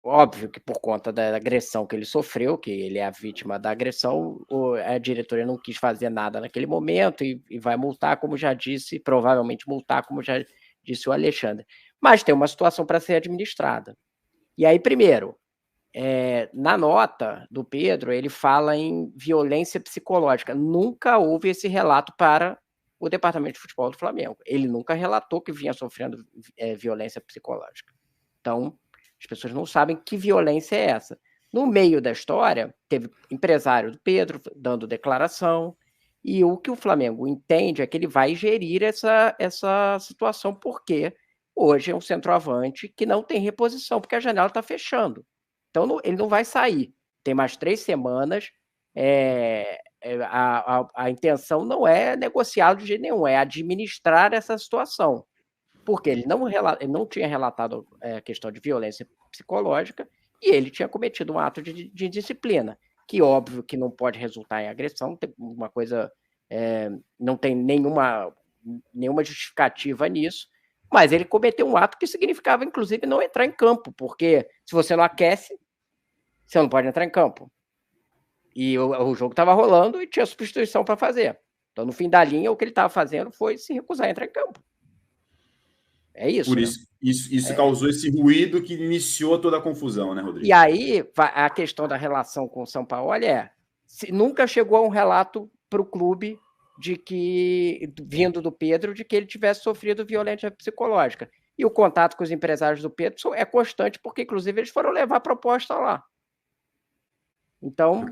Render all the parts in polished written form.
óbvio que por conta da agressão que ele sofreu, que ele é a vítima da agressão, a diretoria não quis fazer nada naquele momento e vai multar, como já disse, provavelmente multar, como já disse o Alexandre. Mas tem uma situação para ser administrada. E aí, primeiro, na nota do Pedro, ele fala em violência psicológica. Nunca houve esse relato para o departamento de futebol do Flamengo. Ele nunca relatou que vinha sofrendo violência psicológica. Então, as pessoas não sabem que violência é essa. No meio da história, teve empresário do Pedro dando declaração, e o que o Flamengo entende é que ele vai gerir essa situação, porque hoje é um centroavante que não tem reposição, porque a janela está fechando. Então, ele não vai sair. Tem mais 3 semanas. A intenção não é negociá-lo de jeito nenhum, é administrar essa situação. Porque ele não tinha relatado a questão de violência psicológica e ele tinha cometido um ato de disciplina, que óbvio que não pode resultar em agressão, uma coisa, não tem nenhuma justificativa nisso, mas ele cometeu um ato que significava, inclusive, não entrar em campo, porque se você não aquece, você não pode entrar em campo. E o jogo estava rolando e tinha substituição para fazer. Então, no fim da linha, o que ele estava fazendo foi se recusar a entrar em campo. É isso. Por isso, né? Isso causou esse ruído que iniciou toda a confusão, né, Rodrigo? E aí, a questão da relação com o São Paulo nunca chegou a um relato para o clube de que, vindo do Pedro, de que ele tivesse sofrido violência psicológica. E o contato com os empresários do Pedro é constante, porque, inclusive, eles foram levar a proposta lá. Então,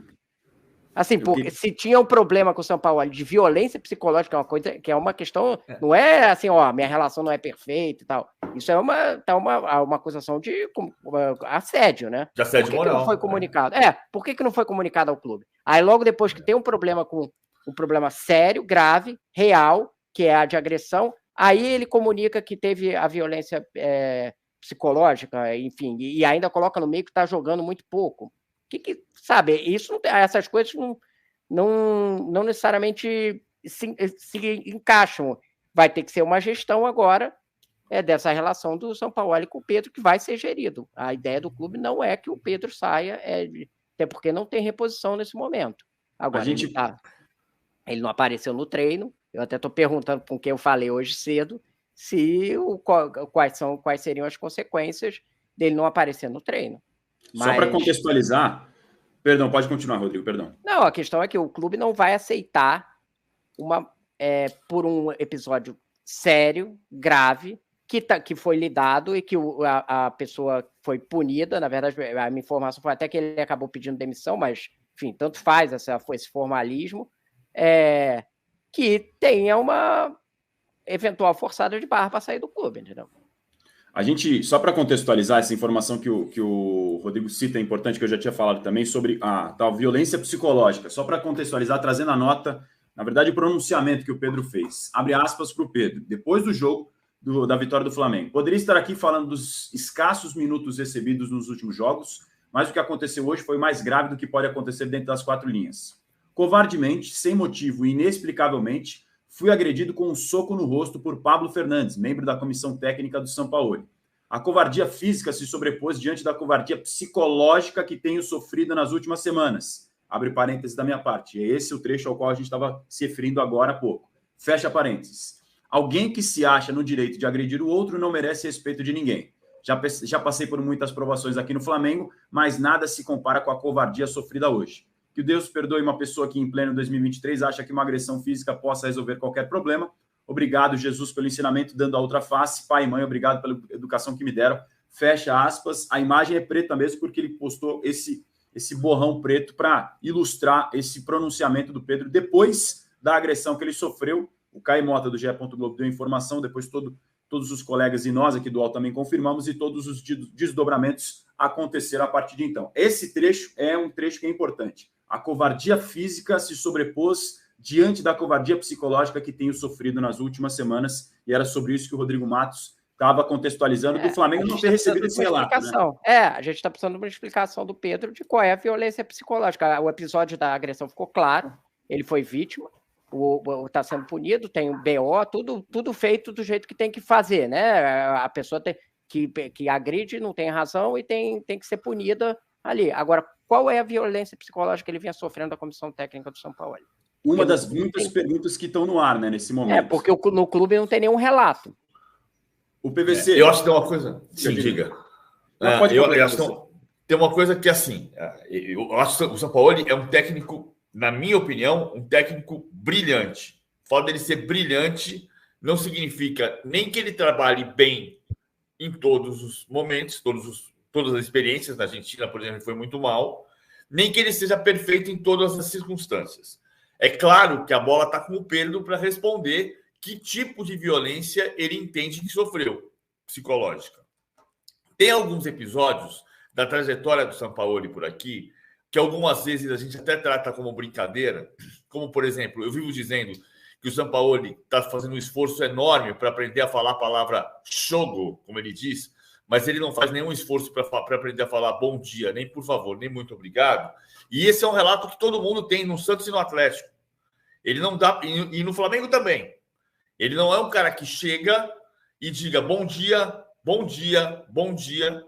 assim, se tinha um problema com o São Paulo de violência psicológica, uma coisa que é uma questão, não é assim, minha relação não é perfeita e tal. Isso é uma acusação de assédio, né? De assédio moral. Que não foi comunicado? Por que não foi comunicado ao clube? Aí logo depois que tem um problema um problema sério, grave, real, que é a de agressão, aí ele comunica que teve a violência psicológica, enfim, e ainda coloca no meio que está jogando muito pouco. Sabe, isso, essas coisas não necessariamente se encaixam. Vai ter que ser uma gestão agora dessa relação do São Paulo com o Pedro, que vai ser gerido. A ideia do clube não é que o Pedro saia, até porque não tem reposição nesse momento. Agora, ele não apareceu no treino. Eu até estou perguntando com quem eu falei hoje cedo quais seriam as consequências dele não aparecer no treino. Só para contextualizar, perdão, pode continuar, Rodrigo, perdão. Não, a questão é que o clube não vai aceitar por um episódio sério, grave, que foi lidado e que a pessoa foi punida. Na verdade, a minha informação foi até que ele acabou pedindo demissão, mas, enfim, tanto faz esse formalismo, que tenha uma eventual forçada de barra para sair do clube, entendeu? A gente, só para contextualizar essa informação que o Rodrigo cita, é importante, que eu já tinha falado também, sobre a tal violência psicológica. Só para contextualizar, trazendo a nota, na verdade, o pronunciamento que o Pedro fez. Abre aspas para o Pedro, depois do jogo da vitória do Flamengo. Poderia estar aqui falando dos escassos minutos recebidos nos últimos jogos, mas o que aconteceu hoje foi mais grave do que pode acontecer dentro das 4 linhas. Covardemente, sem motivo e inexplicavelmente, fui agredido com um soco no rosto por Pablo Fernandes, membro da comissão técnica do São Paulo. A covardia física se sobrepôs diante da covardia psicológica que tenho sofrido nas últimas semanas. Abre parênteses da minha parte. É esse o trecho ao qual a gente estava se referindo agora há pouco. Fecha parênteses. Alguém que se acha no direito de agredir o outro não merece respeito de ninguém. Já passei por muitas provações aqui no Flamengo, mas nada se compara com a covardia sofrida hoje. Que Deus perdoe uma pessoa que em pleno 2023 acha que uma agressão física possa resolver qualquer problema. Obrigado, Jesus, pelo ensinamento, dando a outra face. Pai e mãe, obrigado pela educação que me deram. Fecha aspas. A imagem é preta mesmo porque ele postou esse borrão preto para ilustrar esse pronunciamento do Pedro depois da agressão que ele sofreu. O Caio Mota, do GE. Globo, deu informação, depois todos os colegas e nós aqui do UOL também confirmamos, e todos os desdobramentos aconteceram a partir de então. Esse trecho é um trecho que é importante. A covardia física se sobrepôs diante da covardia psicológica que tenho sofrido nas últimas semanas, e era sobre isso que o Rodrigo Matos estava contextualizando, do Flamengo não ter recebido esse relato. Né? A gente está precisando de uma explicação do Pedro de qual é a violência psicológica. O episódio da agressão ficou claro, ele foi vítima, está sendo punido, tem um BO, tudo feito do jeito que tem que fazer, né? A pessoa que agride, não tem razão e tem que ser punida ali. Agora, qual é a violência psicológica que ele vinha sofrendo da comissão técnica do São Paulo? Uma das muitas perguntas que estão no ar, né, nesse momento. Porque no clube não tem nenhum relato. O PVC... eu acho que tem uma coisa... Sim, diga. Eu acho que tem uma coisa que, assim, eu acho que o São Paulo é um técnico, na minha opinião, um técnico brilhante. O fato dele ser brilhante não significa nem que ele trabalhe bem em todos os momentos, todas as experiências. Na Argentina, por exemplo, foi muito mal, nem que ele seja perfeito em todas as circunstâncias. É claro que a bola está com o Pedro para responder que tipo de violência ele entende que sofreu, psicológica. Tem alguns episódios da trajetória do Sampaoli por aqui que algumas vezes a gente até trata como brincadeira, como, por exemplo, eu vivo dizendo que o Sampaoli está fazendo um esforço enorme para aprender a falar a palavra jogo, como ele diz, mas ele não faz nenhum esforço para aprender a falar bom dia, nem por favor, nem muito obrigado. E esse é um relato que todo mundo tem no Santos e no Atlético. Ele não dá, e no Flamengo também. Ele não é um cara que chega e diga bom dia, bom dia, bom dia.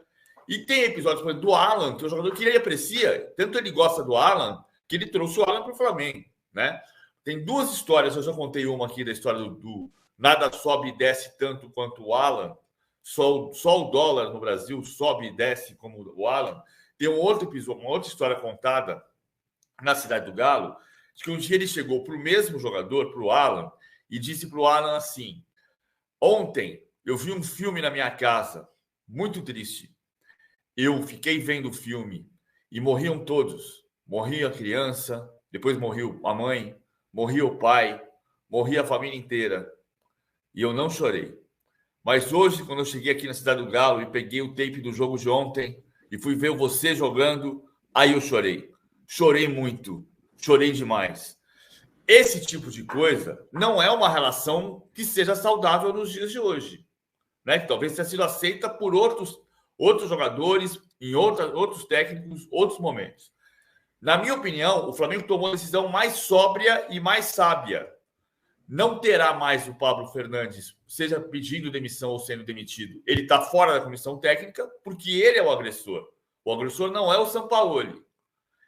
E tem episódios, por exemplo, do Alan, que é um jogador que ele aprecia, tanto ele gosta do Alan, que ele trouxe o Alan para o Flamengo, né? Tem duas histórias, eu já contei uma aqui da história do nada sobe e desce tanto quanto o Alan, só o dólar no Brasil sobe e desce como o Alan. Tem um outro episódio, uma outra história contada na Cidade do Galo, de que um dia ele chegou para o mesmo jogador, para o Alan, e disse para o Alan assim: ontem eu vi um filme na minha casa, muito triste. Eu fiquei vendo o filme e morriam todos. Morria a criança, depois morreu a mãe, morria o pai, morria a família inteira. E eu não chorei. Mas hoje, quando eu cheguei aqui na Cidade do Galo e peguei o tape do jogo de ontem e fui ver você jogando, aí eu chorei. Chorei muito. Chorei demais. Esse tipo de coisa não é uma relação que seja saudável nos dias de hoje, né? Que talvez tenha sido aceita por outros jogadores, em outros técnicos, outros momentos. Na minha opinião, o Flamengo tomou a decisão mais sóbria e mais sábia. Não terá mais o Pablo Fernandes, seja pedindo demissão ou sendo demitido. Ele está fora da comissão técnica porque ele é o agressor. O agressor não é o Sampaoli.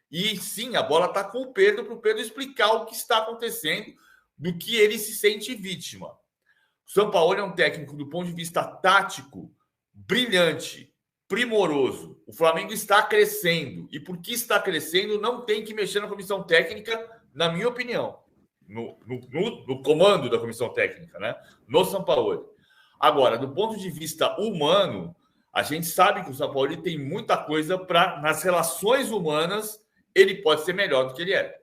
E sim, a bola está com o Pedro para o Pedro explicar o que está acontecendo, do que ele se sente vítima. O Sampaoli é um técnico, do ponto de vista tático, brilhante, primoroso. O Flamengo está crescendo. E porque está crescendo, não tem que mexer na comissão técnica, na minha opinião. No comando da comissão técnica, né? No Sampaoli. Agora, do ponto de vista humano, a gente sabe que o Sampaoli tem muita coisa para, nas relações humanas, ele pode ser melhor do que ele é.